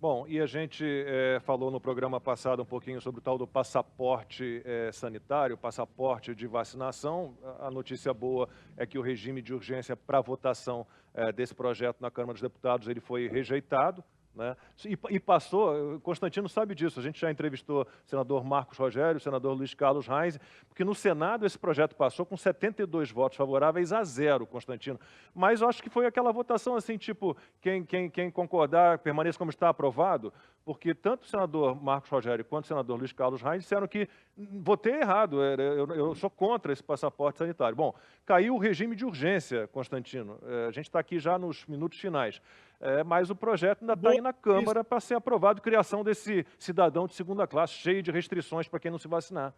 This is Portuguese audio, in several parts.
Bom, e a gente falou no programa passado um pouquinho sobre o tal do passaporte sanitário, passaporte de vacinação. A notícia boa é que o regime de urgência para votação desse projeto na Câmara dos Deputados ele foi rejeitado, né? E passou, Constantino sabe disso, a gente já entrevistou o senador Marcos Rogério, o senador Luiz Carlos Reis, porque no Senado esse projeto passou com 72 votos favoráveis a 0, Constantino. Mas eu acho que foi aquela votação assim, tipo, quem concordar, permaneça como está aprovado, porque tanto o senador Marcos Rogério quanto o senador Luiz Carlos Reis disseram que votei errado, eu sou contra esse passaporte sanitário. Bom, caiu o regime de urgência, Constantino. A gente está aqui já nos minutos finais. Mas o projeto ainda está Boa aí na notícia. Câmara para ser aprovado, criação desse cidadão de segunda classe, cheio de restrições para quem não se vacinar.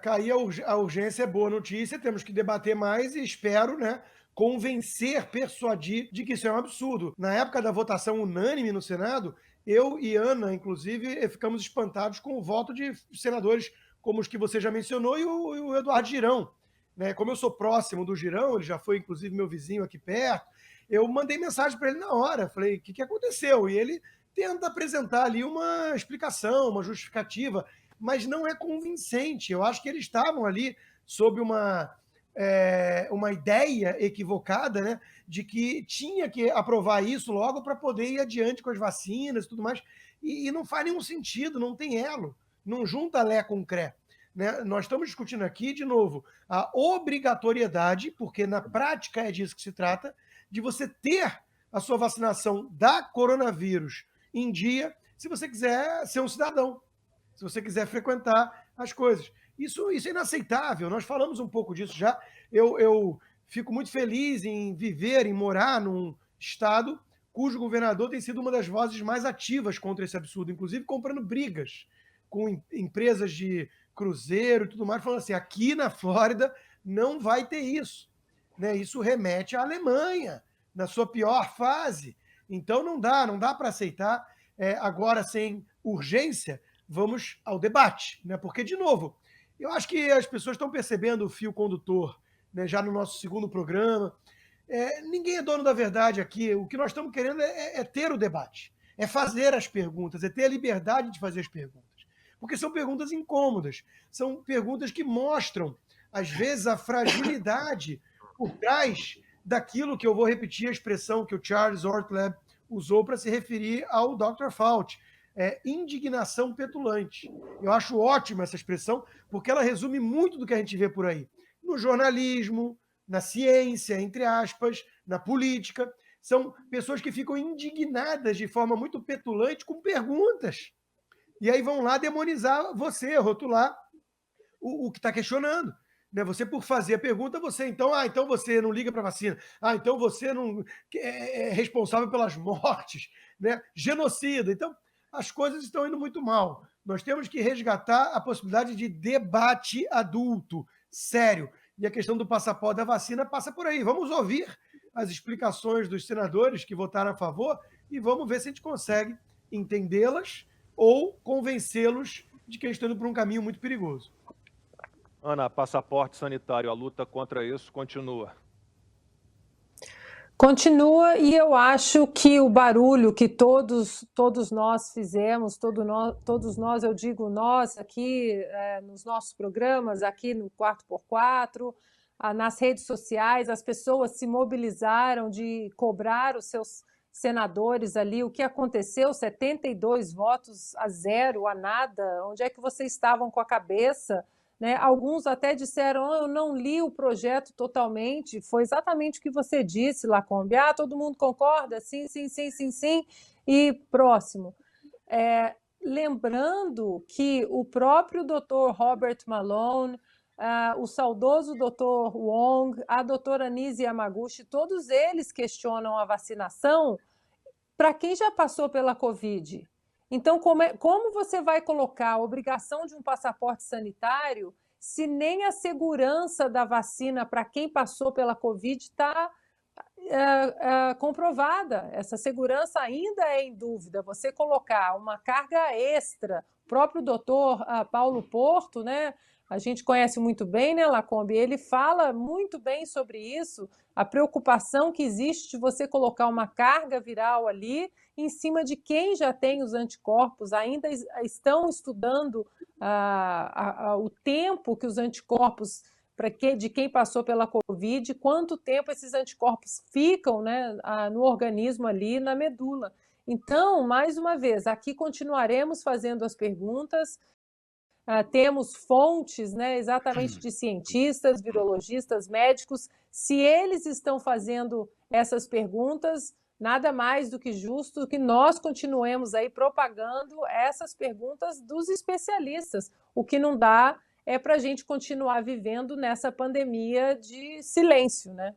Cair a urgência é boa notícia, temos que debater mais e espero, né, convencer, persuadir de que isso é um absurdo. Na época da votação unânime no Senado, eu e Ana, inclusive, ficamos espantados com o voto de senadores como os que você já mencionou e o Eduardo Girão. Né? Como eu sou próximo do Girão, ele já foi, inclusive, meu vizinho aqui perto, eu mandei mensagem para ele na hora, falei, o que aconteceu? E ele tenta apresentar ali uma explicação, uma justificativa, mas não é convincente. Eu acho que eles estavam ali sob uma ideia equivocada, né, de que tinha que aprovar isso logo para poder ir adiante com as vacinas e tudo mais. E não faz nenhum sentido, não tem elo, não junta Lé com Cré. Né? Nós estamos discutindo aqui, de novo, a obrigatoriedade, porque na prática é disso que se trata, de você ter a sua vacinação da coronavírus em dia, se você quiser ser um cidadão, se você quiser frequentar as coisas. Isso é inaceitável, nós falamos um pouco disso já. Eu fico muito feliz em viver, em morar num estado cujo governador tem sido uma das vozes mais ativas contra esse absurdo, inclusive comprando brigas com empresas de cruzeiro e tudo mais, falando assim, aqui na Flórida não vai ter isso. Né? Isso remete à Alemanha, na sua pior fase. Então não dá para aceitar. Agora, sem urgência, vamos ao debate, né? Porque, de novo, eu acho que as pessoas estão percebendo o fio condutor, né, já no nosso segundo programa. Ninguém é dono da verdade aqui. O que nós estamos querendo é ter o debate, é fazer as perguntas, é ter a liberdade de fazer as perguntas. Porque são perguntas incômodas, são perguntas que mostram, às vezes, a fragilidade por trás daquilo que eu vou repetir a expressão que o Charles Ortleb usou para se referir ao Dr. Fauci, indignação petulante. Eu acho ótima essa expressão, porque ela resume muito do que a gente vê por aí. No jornalismo, na ciência, entre aspas, na política. São pessoas que ficam indignadas de forma muito petulante com perguntas. E aí vão lá demonizar você, rotular o que está questionando. Né? Você, por fazer a pergunta, então você não liga para a vacina. Então você não é responsável pelas mortes, né? Genocida. Então, as coisas estão indo muito mal. Nós temos que resgatar a possibilidade de debate adulto, sério. E a questão do passaporte da vacina passa por aí. Vamos ouvir as explicações dos senadores que votaram a favor e vamos ver se a gente consegue entendê-las ou convencê-los de que eles estão indo por um caminho muito perigoso. Ana, passaporte sanitário, a luta contra isso continua. Continua, e eu acho que o barulho que todos nós fizemos, todos nós, eu digo nós aqui nos nossos programas, aqui no 4x4, nas redes sociais, as pessoas se mobilizaram de cobrar os seus senadores ali. O que aconteceu? 72 votos a 0, a nada. Onde é que vocês estavam com a cabeça? Né? Alguns até disseram, eu não li o projeto totalmente. Foi exatamente o que você disse, Lacombe. Todo mundo concorda? Sim, sim, sim, sim, sim. E próximo. Lembrando que o próprio Dr. Robert Malone, o saudoso Dr. Wong, a doutora Nise Yamaguchi, todos eles questionam a vacinação para quem já passou pela Covid. Então, como você vai colocar a obrigação de um passaporte sanitário se nem a segurança da vacina para quem passou pela Covid está comprovada? Essa segurança ainda é em dúvida. Você colocar uma carga extra, o próprio doutor Paulo Porto, né, a gente conhece muito bem, né, Lacombe? Ele fala muito bem sobre isso, a preocupação que existe de você colocar uma carga viral ali em cima de quem já tem os anticorpos. Ainda estão estudando o tempo que os anticorpos, de quem passou pela Covid, quanto tempo esses anticorpos ficam, né, no organismo ali, na medula. Então, mais uma vez, aqui continuaremos fazendo as perguntas. Temos fontes, né, exatamente de cientistas, virologistas, médicos. Se eles estão fazendo essas perguntas, nada mais do que justo que nós continuemos aí propagando essas perguntas dos especialistas. O que não dá é para a gente continuar vivendo nessa pandemia de silêncio, né?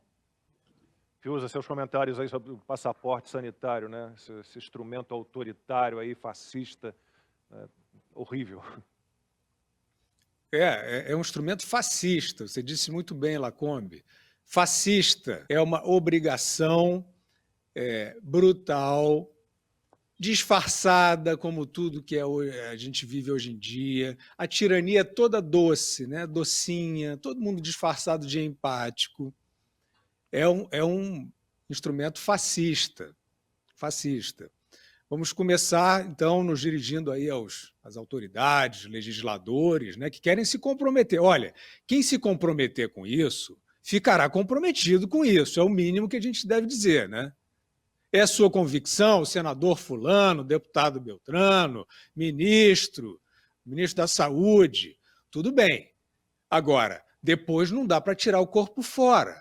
Fiuza, seus comentários aí sobre o passaporte sanitário, né? Esse instrumento autoritário aí, fascista, horrível. É um instrumento fascista, você disse muito bem, Lacombe. Fascista é uma obrigação brutal, disfarçada, como tudo que a gente vive hoje em dia. A tirania é toda doce, né? Docinha, todo mundo disfarçado de empático. É um instrumento fascista. Vamos começar, então, nos dirigindo aí às autoridades, legisladores, né, que querem se comprometer. Olha, quem se comprometer com isso, ficará comprometido com isso, é o mínimo que a gente deve dizer, né? É a sua convicção, o senador fulano, deputado Beltrano, ministro da Saúde, tudo bem. Agora, depois não dá para tirar o corpo fora,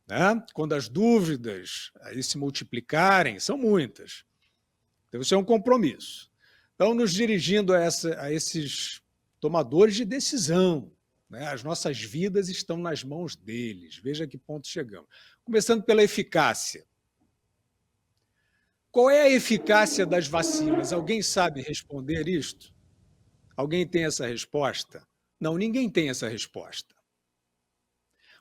né? Quando as dúvidas aí se multiplicarem, são muitas. Então, isso é um compromisso. Então, nos dirigindo a esses tomadores de decisão, né? As nossas vidas estão nas mãos deles. Veja a que ponto chegamos. Começando pela eficácia. Qual é a eficácia das vacinas? Alguém sabe responder isto? Alguém tem essa resposta? Não, ninguém tem essa resposta.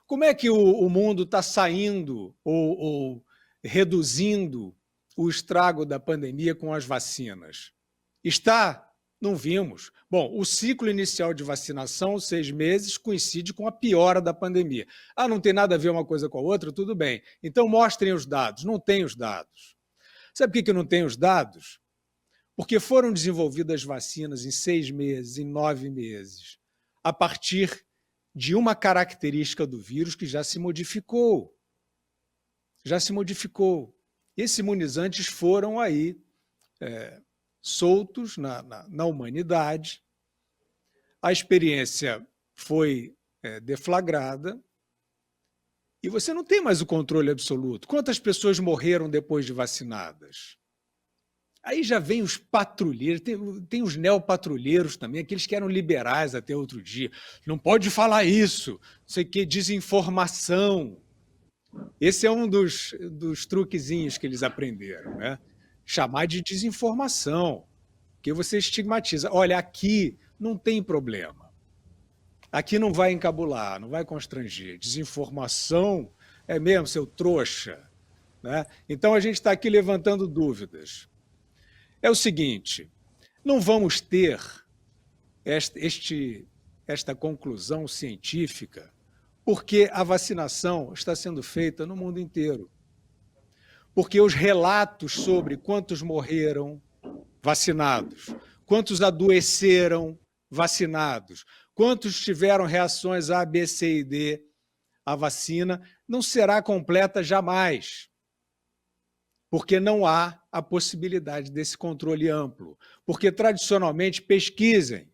Como é que o mundo está saindo ou reduzindo o estrago da pandemia com as vacinas? Está? Não vimos. Bom, o ciclo inicial de vacinação, 6 meses, coincide com a piora da pandemia. Não tem nada a ver uma coisa com a outra? Tudo bem. Então mostrem os dados. Não tem os dados. Sabe por que não tem os dados? Porque foram desenvolvidas vacinas em 6 meses, em 9 meses, a partir de uma característica do vírus que já se modificou. Esses imunizantes foram aí soltos na humanidade. A experiência foi deflagrada e você não tem mais o controle absoluto. Quantas pessoas morreram depois de vacinadas? Aí já vem os patrulheiros, tem os neopatrulheiros também, aqueles que eram liberais até outro dia. Não pode falar isso, não sei o que, desinformação. Esse é um dos truquezinhos que eles aprenderam, né? Chamar de desinformação, que você estigmatiza. Olha, aqui não tem problema. Aqui não vai encabular, não vai constranger. Desinformação é mesmo, seu trouxa, né? Então a gente está aqui levantando dúvidas. É o seguinte, não vamos ter esta conclusão científica porque a vacinação está sendo feita no mundo inteiro. Porque os relatos sobre quantos morreram vacinados, quantos adoeceram vacinados, quantos tiveram reações A, B, C e D à vacina, não será completa jamais. Porque não há a possibilidade desse controle amplo. Porque, tradicionalmente, pesquisem,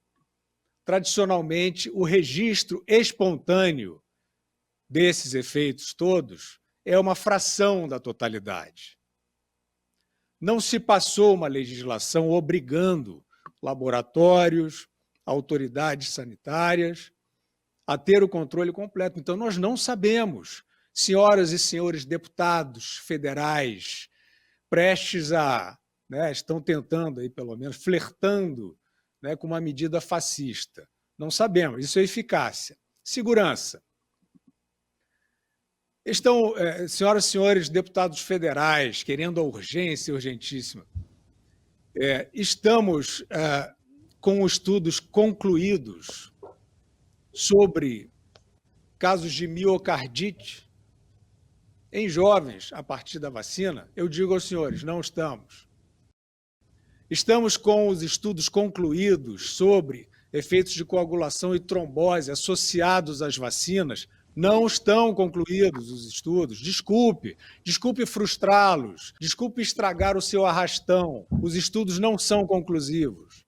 tradicionalmente, o registro espontâneo desses efeitos todos é uma fração da totalidade. Não se passou uma legislação obrigando laboratórios, autoridades sanitárias a ter o controle completo. Então, nós não sabemos, senhoras e senhores deputados federais, prestes a, né, estão tentando, aí, pelo menos, flertando, né, com uma medida fascista. Não sabemos, isso é eficácia. Segurança. Estão, senhoras e senhores deputados federais, querendo a urgência urgentíssima. Estamos com estudos concluídos sobre casos de miocardite em jovens a partir da vacina, eu digo aos senhores, não estamos. Estamos com os estudos concluídos sobre efeitos de coagulação e trombose associados às vacinas. Não estão concluídos os estudos. Desculpe frustrá-los, desculpe estragar o seu arrastão. Os estudos não são conclusivos.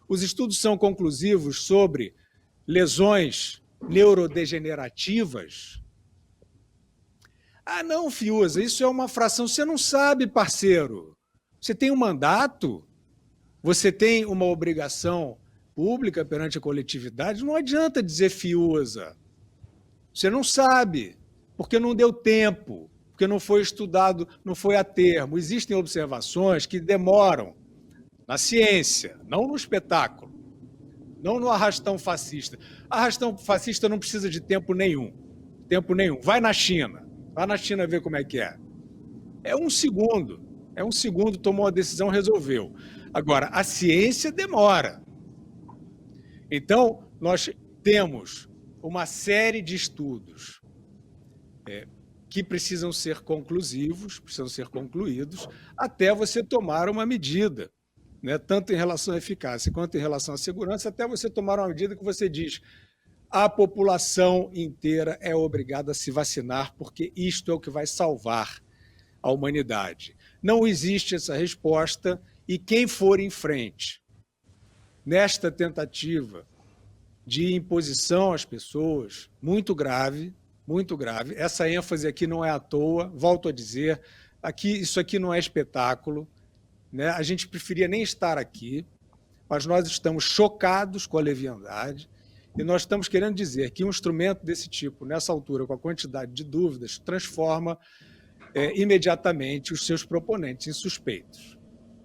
Os estudos são conclusivos sobre lesões neurodegenerativas. Ah, não, Fiuza, isso é uma fração. Você não sabe, parceiro. Você tem um mandato, você tem uma obrigação pública perante a coletividade. Não adianta dizer Fiuza. Você não sabe, porque não deu tempo, porque não foi estudado, não foi a termo. Existem observações que demoram na ciência, não no espetáculo, não no arrastão fascista. Arrastão fascista não precisa de tempo nenhum. Vai na China ver como é que é. É um segundo, tomou a decisão, resolveu. Agora, a ciência demora. Então, nós temos uma série de estudos que precisam ser conclusivos, precisam ser concluídos, até você tomar uma medida, né? Tanto em relação à eficácia quanto em relação à segurança, até você tomar uma medida que você diz a população inteira é obrigada a se vacinar, porque isto é o que vai salvar a humanidade. Não existe essa resposta, e quem for em frente nesta tentativa de imposição às pessoas, muito grave, muito grave. Essa ênfase aqui não é à toa, volto a dizer, isso aqui não é espetáculo, né? A gente preferia nem estar aqui, mas nós estamos chocados com a leviandade e nós estamos querendo dizer que um instrumento desse tipo, nessa altura, com a quantidade de dúvidas, transforma imediatamente os seus proponentes em suspeitos.